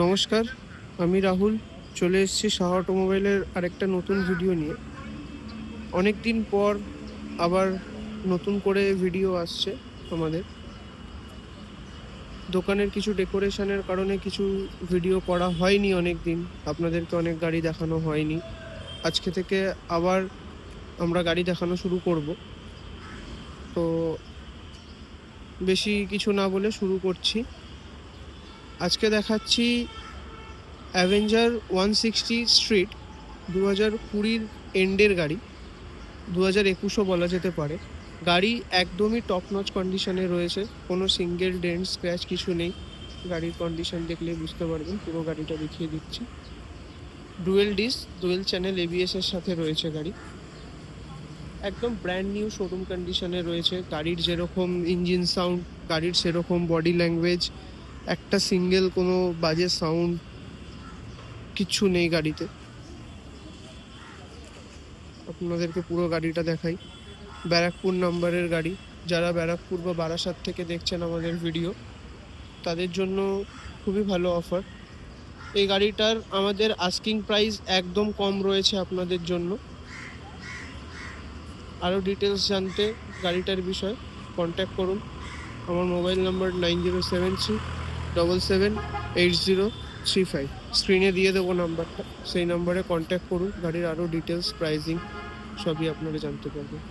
নমস্কার, আমি রাহুল। চলে এসেছি শাহ অটোমোবাইলের আরেকটা নতুন ভিডিও নিয়ে। অনেক দিন পর আবার নতুন করে ভিডিও আসছে আমাদের। দোকানের কিছু ডেকোরেশনের কারণে কিছু ভিডিও করা হয়নি অনেক দিন, আপনাদেরকে অনেক গাড়ি দেখানো হয়নি। আজকে থেকে আবার আমরা গাড়ি দেখানো শুরু করব। তো বেশি কিছু না বলে শুরু করছি। আজকে দেখাচ্ছি অ্যাভেঞ্জার 160 স্ট্রিট 2020 এন্ডের গাড়ি, 2021ও বলা যেতে পারে। গাড়ি একদমই টপ নচ কন্ডিশনে রয়েছে, কোনো সিঙ্গেল ডেন্ট স্ক্র্যাচ কিছু নেই। গাড়ির কন্ডিশন দেখলে বুঝতে পারবেন। পুরো গাড়িটা দেখিয়ে দিচ্ছি। Dual disk, dual channel ABS এর সাথে রয়েছে গাড়ি। একদম ব্র্যান্ড নিউ শোরুম কন্ডিশনে রয়েছে। গাড়ির যেরকম ইঞ্জিন সাউন্ড, গাড়ির সেরকম বডি ল্যাঙ্গুয়েজ, একটা সিঙ্গেল কোনো বাজে সাউন্ড কিচ্ছু নেই গাড়িতে। আপনাদেরকে পুরো গাড়িটা দেখাই। ব্যারাকপুর নাম্বারের গাড়ি। যারা ব্যারাকপুর বা বারাসাত থেকে দেখছেন আমাদের ভিডিও, তাদের জন্য খুবই ভালো অফার। এই গাড়িটার আমাদের আস্কিং প্রাইস একদম কম রয়েছে আপনাদের জন্য। আরও ডিটেলস জানতে গাড়িটার বিষয়ে কন্ট্যাক্ট করুন। আমার মোবাইল নাম্বার 9073778035। স্ক্রিনে দিয়ে দেবো নাম্বারটা, সেই নাম্বারে কন্ট্যাক্ট করুন। গাড়ির আরও ডিটেলস, প্রাইজিং সবই আপনারা জানতে পারবেন।